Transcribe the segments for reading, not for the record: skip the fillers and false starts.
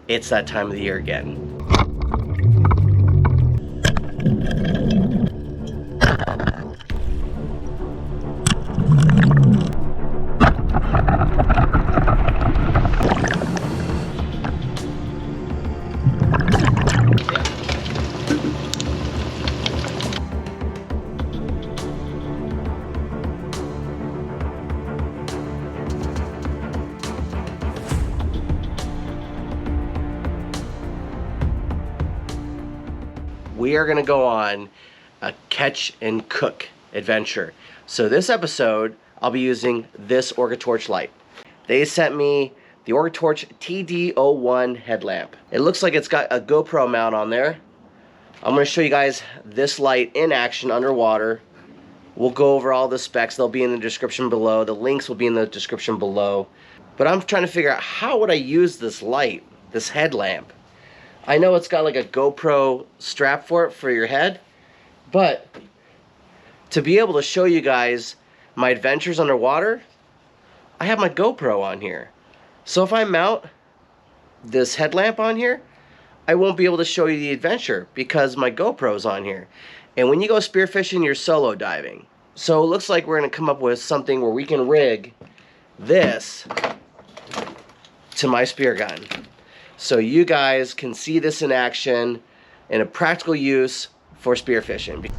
it's that time of the year again. We are going to go on a catch and cook adventure. So this episode, I'll be using this ORCATORCH light. They sent me the ORCATORCH TD01 headlamp. It looks like it's got a GoPro mount on there. I'm going to show you guys this light in action underwater. We'll go over all the specs. They'll be in the description below. The links will be in the description below. But I'm trying to figure out, how would I use this light, this headlamp? I know it's got like a GoPro strap for it for your head, but to be able to show you guys my adventures underwater, I have my GoPro on here. So if I mount this headlamp on here, I won't be able to show you the adventure because my GoPro's on here. And when you go spearfishing, you're solo diving. So it looks like we're going to come up with something where we can rig this to my spear gun, so you guys can see this in action in a practical use for spearfishing.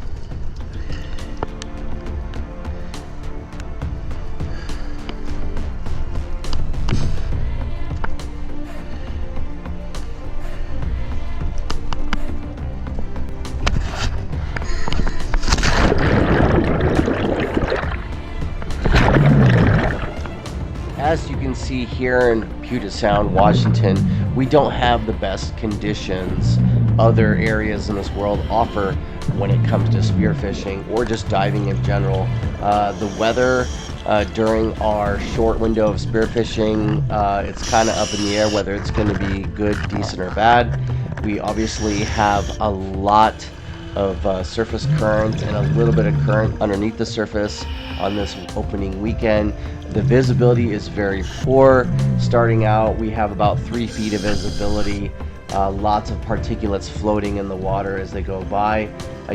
As you can see here in Puget Sound, Washington, we don't have the best conditions other areas in this world offer when it comes to spearfishing or just diving in general. The weather during our short window of spearfishing, it's kind of up in the air whether it's going to be good, decent, or bad. We obviously have a lot of surface current and a little bit of current underneath the surface on this opening weekend. The visibility is very poor. Starting out, we have about 3 feet of visibility. Lots of particulates floating in the water as they go by.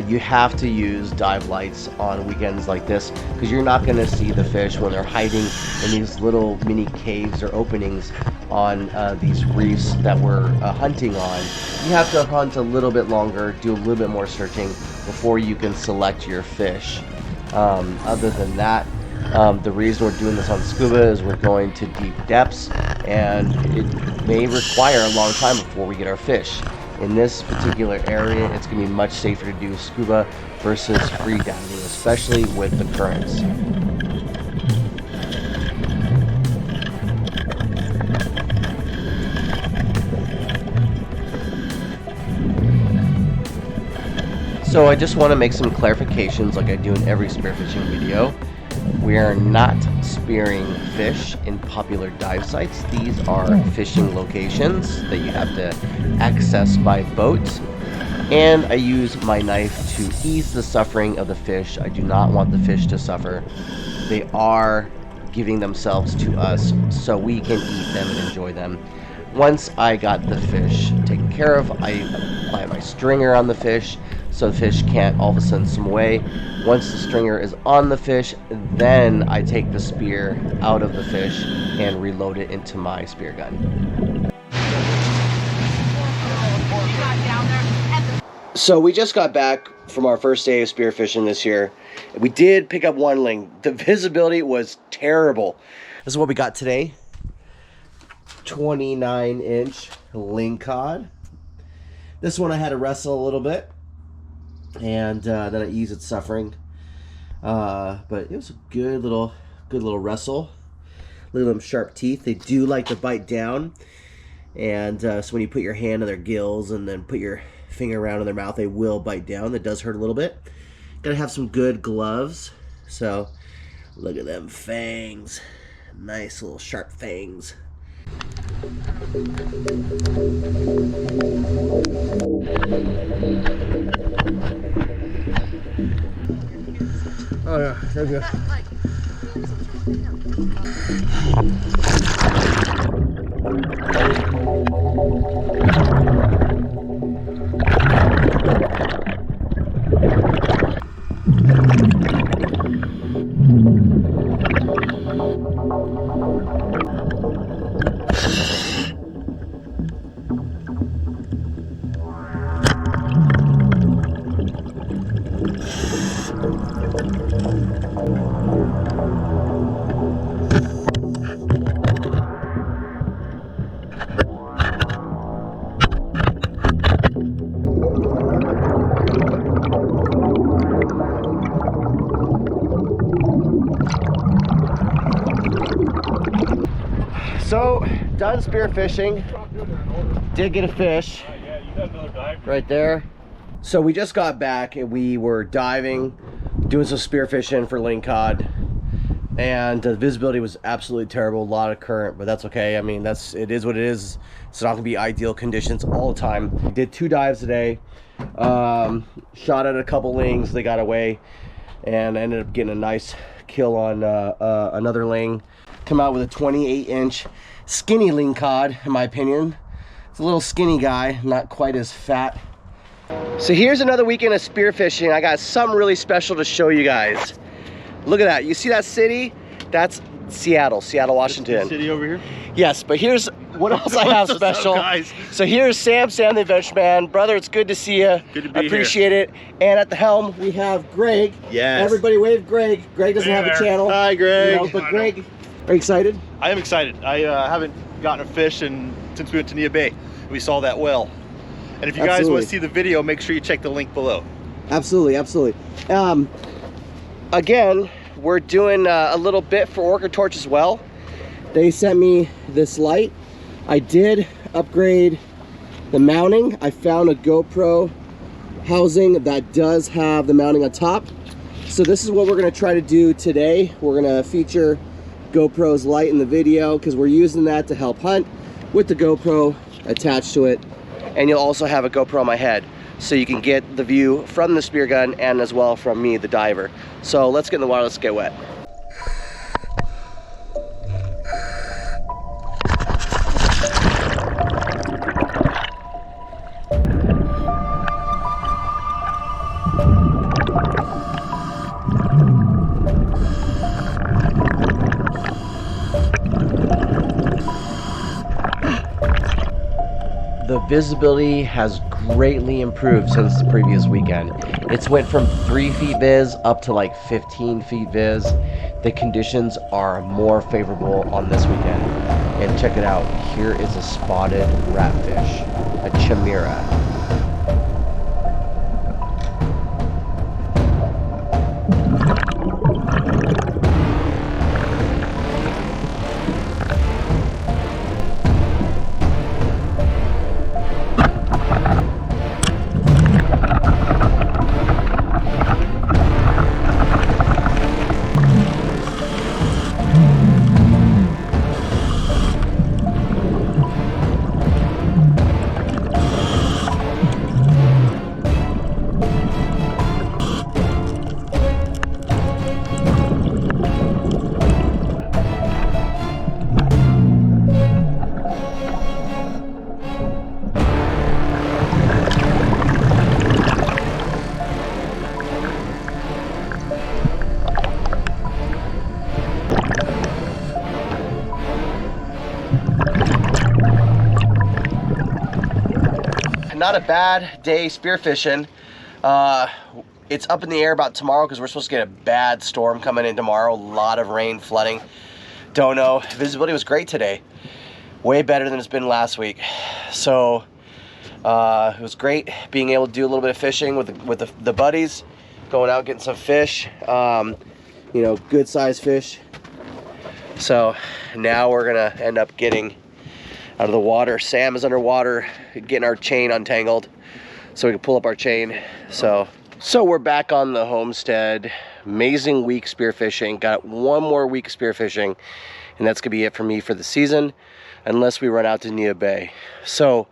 You have to use dive lights on weekends like this because you're not going to see the fish when they're hiding in these little mini caves or openings on these reefs that we're hunting on. You have to hunt a little bit longer, do a little bit more searching before you can select your fish. Other than that, the reason we're doing this on Scuba is we're going to deep depths, and it may require a long time before we get our fish. In this particular area, it's going to be much safer to do Scuba versus free diving, especially with the currents. So I just want to make some clarifications like I do in every spearfishing video. We are not spearing fish in popular dive sites. These are fishing locations that you have to access by boat. And I use my knife to ease the suffering of the fish. I do not want the fish to suffer. They are giving themselves to us so we can eat them and enjoy them. Once I got the fish taken care of, I apply my stringer on the fish so the fish can't all of a sudden swim away. Once the stringer is on the fish, then I take the spear out of the fish and reload it into my spear gun. So we just got back from our first day of spearfishing this year. We did pick up one ling. The visibility was terrible. This is what we got today. 29-inch Lingcod. This one I had to wrestle a little bit, and then I eased its suffering. But it was a good little wrestle. Look at them sharp teeth. They do like to bite down, and so when you put your hand on their gills and then put your finger around in their mouth, they will bite down. That does hurt a little bit. Gotta have some good gloves. So look at them fangs. Nice little sharp fangs. Oh yeah, there you go. done spearfishing. Did get a fish right there. So we just got back and we were diving, doing some spearfishing for Lingcod, and the visibility was absolutely terrible. A lot of current, but that's okay. I mean, it is what it is. It's not gonna be ideal conditions all the time. Did 2 dives today. Shot at a couple lings, they got away, and I ended up getting a nice kill on another ling. Come out with a 28-inch skinny Lingcod, in my opinion. It's a little skinny guy, not quite as fat. So here's another weekend of spearfishing. I got something really special to show you guys. Look at that. You see that city? That's Seattle, Washington. City over here? Yes, but here's what else I have special. Guys? So here's Sam the Adventure Man. Brother, it's good to see you. Good to be here. Appreciate it. And at the helm, we have Greg. Yes. Everybody wave Greg. Greg doesn't have a channel. Hi, Greg. You know, but Greg, are you excited? I am excited. I haven't gotten a fish since we went to Nia Bay. We saw that whale. And if you guys want to see the video, make sure you check the link below. Absolutely, absolutely. Again, we're doing a little bit for ORCATORCH as well. They sent me this light. I did upgrade the mounting. I found a GoPro housing that does have the mounting on top. So this is what we're gonna try to do today. We're gonna feature GoPro's light in the video because we're using that to help hunt with the GoPro attached to it. And you'll also have a GoPro on my head, so you can get the view from the spear gun and as well from me, the diver. So let's get in the water, let's get wet. The visibility has greatly improved since the previous weekend. It's went from 3 feet viz up to like 15 feet viz. The conditions are more favorable on this weekend. And check it out, here is a spotted ratfish, a chimera. Not a bad day spearfishing. It's up in the air about tomorrow because we're supposed to get a bad storm coming in tomorrow. A lot of rain, flooding. Don't know. Visibility was great today. Way better than it's been last week. So it was great being able to do a little bit of fishing with the buddies, going out getting some fish. You know, good sized fish. So now we're gonna end up getting out of the water. Sam is underwater getting our chain untangled so we can pull up our chain. So we're back on the homestead. Amazing week spearfishing. Got one more week spearfishing, and that's gonna be it for me for the season unless we run out to Nia Bay. So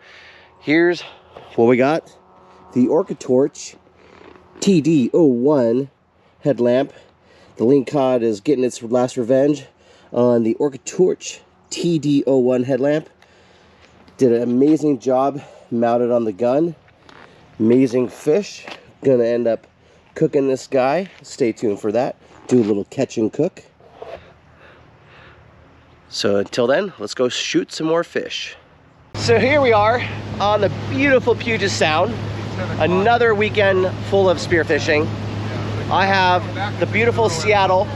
here's what we got. The ORCATORCH TD01 headlamp. The Lingcod is getting its last revenge on the ORCATORCH TD01 headlamp. Did an amazing job mounted on the gun. Amazing fish. Gonna end up cooking this guy. Stay tuned for that. Do a little catch and cook. So until then, let's go shoot some more fish. So here we are on the beautiful Puget Sound. Another weekend full of spearfishing. I have the beautiful Seattle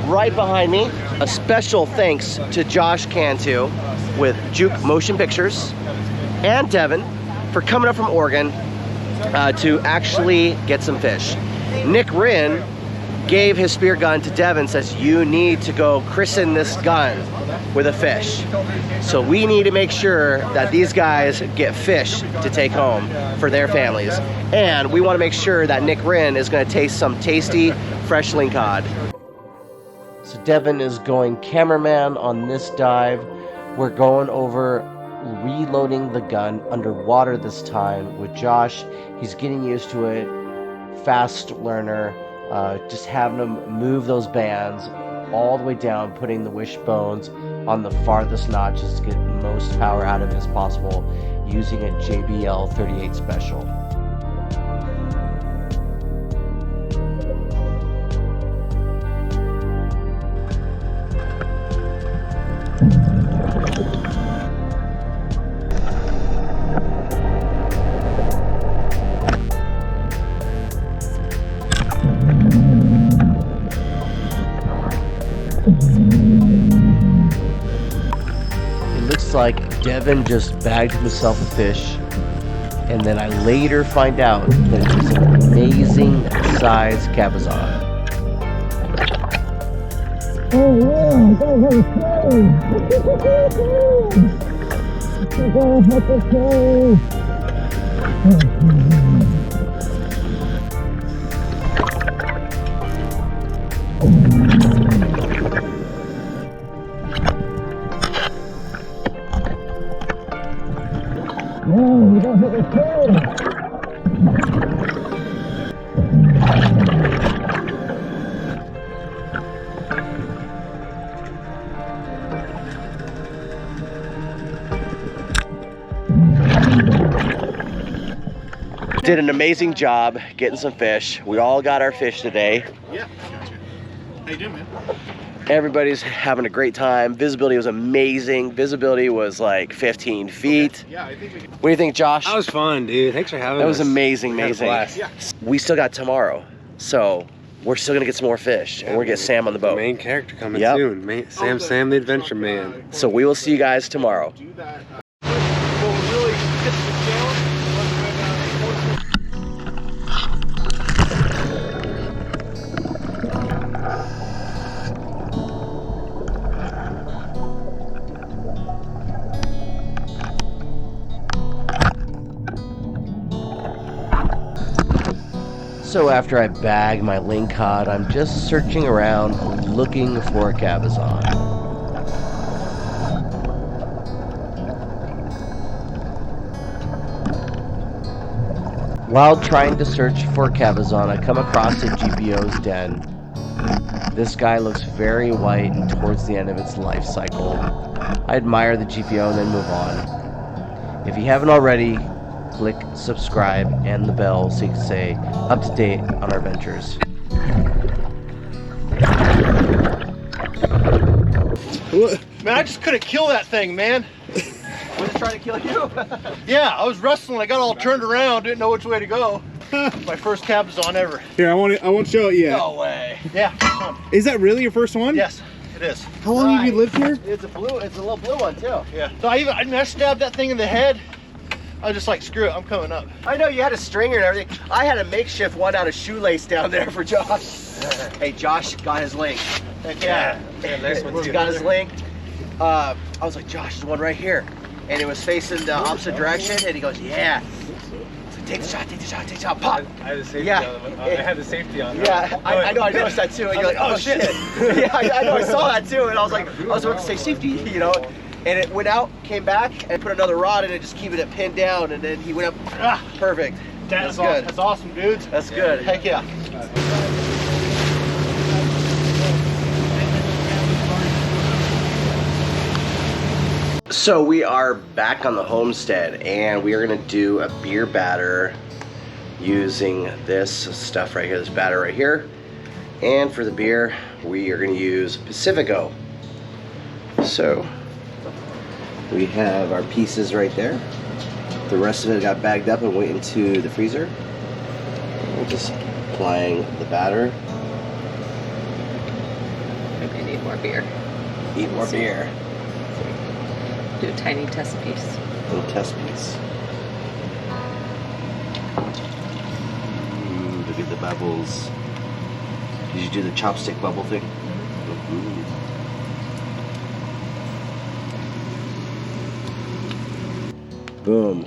right behind me. A special thanks to Josh Cantu with Juke Motion Pictures and Devon for coming up from Oregon to actually get some fish. Nick Wren gave his spear gun to Devon, says you need to go christen this gun with a fish. So we need to make sure that these guys get fish to take home for their families. And we want to make sure that Nick Wren is going to taste some tasty, fresh lingcod. So Devon is going cameraman on this dive. We're going over reloading the gun underwater this time with Josh. He's getting used to it. Fast learner. Just having him move those bands all the way down, putting the wishbones on the farthest notches to get the most power out of it as possible using a JBL 38 Special. Like Devon just bagged himself a fish, and then I later find out that it was an amazing size cabezon. Did an amazing job getting some fish. We all got our fish today. Yeah, gotcha. How you doing, man? Everybody's having a great time. Visibility was amazing. Visibility was like 15 feet. Okay. Yeah, I think we can. What do you think, Josh? That was fun, dude. Thanks for having us. That was amazing, We had a amazing. blast. Yeah. We still got tomorrow, so we're still gonna get some more fish, and we're gonna get Sam on the boat. Main character coming Yep. soon. Sam the Adventure Man. So we will see you guys tomorrow. Do that. Well, really get the challenge. So after I bag my lingcod, I'm just searching around looking for a cabezon. While trying to search for a cabezon, I come across a GPO's den. This guy looks very white and towards the end of its life cycle. I admire the GPO and then move on. If you haven't already, click subscribe and the bell so you can stay up to date on our ventures. Man, I just couldn't kill that thing, man. Was it trying to kill you? Yeah, I was wrestling. I got all turned around, didn't know which way to go. My first cabezon ever. Here, I won't show it yet. No way. Yeah. Come on. Is that really your first one? Yes, it is. How long have you lived here? It's a little blue one too. Yeah. So I stabbed that thing in the head. I was just like, screw it, I'm coming up. I know you had a stringer and everything. I had a makeshift one out of shoelace down there for Josh. Hey, Josh got his link. Heck yeah. He's got his link. I was like, Josh, there's one right here. And it was facing the opposite direction, and he goes, yeah. So take the shot, take the shot, take the shot, pop. I had the safety Yeah. on. I had the safety on. Yeah, I know, I noticed that too. And you're like, oh shit. Yeah, I know, I saw that too. And I was like, I was about to say safety, you know. And it went out, came back, and put another rod in it, just keeping it pinned down, and then he went up. Perfect. That's good. That's awesome, dudes. That's good. Heck yeah. So we are back on the homestead, and we are gonna do a beer batter using this stuff right here, this batter right here. And for the beer, we are gonna use Pacifico. So we have our pieces right there. The rest of it got bagged up and went into the freezer. We're just applying the batter. Maybe I need more beer. Eat more beer. Do a tiny test piece. Little test piece. Ooh, look at the bubbles. Did you do the chopstick bubble thing? Boom.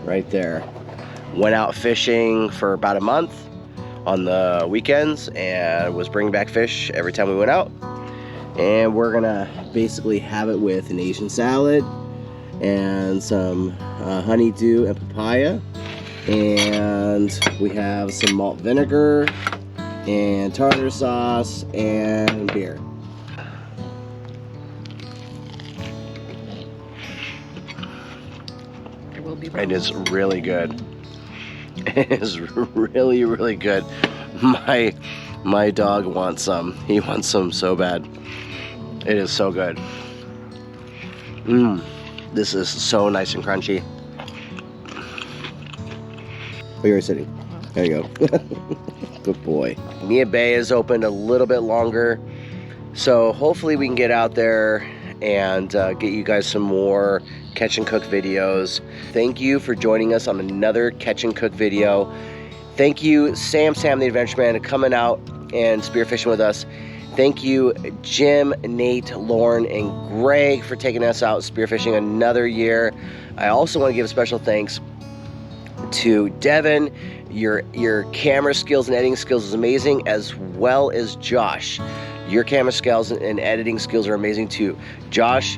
Right there. Went out fishing for about a month on the weekends and was bringing back fish every time we went out. And we're gonna basically have it with an Asian salad and some honeydew and papaya. And we have some malt vinegar and tartar sauce and beer. There will be It is really good. It is really, really good. My dog wants some. He wants some so bad. It is so good. This is so nice and crunchy. Oh, you're sitting. There you go. Good boy. Nia Bay is opened a little bit longer, so hopefully we can get out there and get you guys some more catch and cook videos. Thank you for joining us on another catch and cook video. Thank you, Sam the Adventure Man, coming out and spearfishing with us. Thank you, Jim, Nate, Lauren, and Greg for taking us out spearfishing another year. I also want to give a special thanks to Devon. Your camera skills and editing skills is amazing, as well as Josh. Your camera skills and editing skills are amazing too. Josh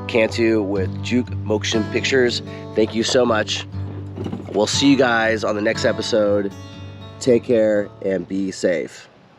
Cantu with Juke Motion Pictures, thank you so much. We'll see you guys on the next episode. Take care and be safe.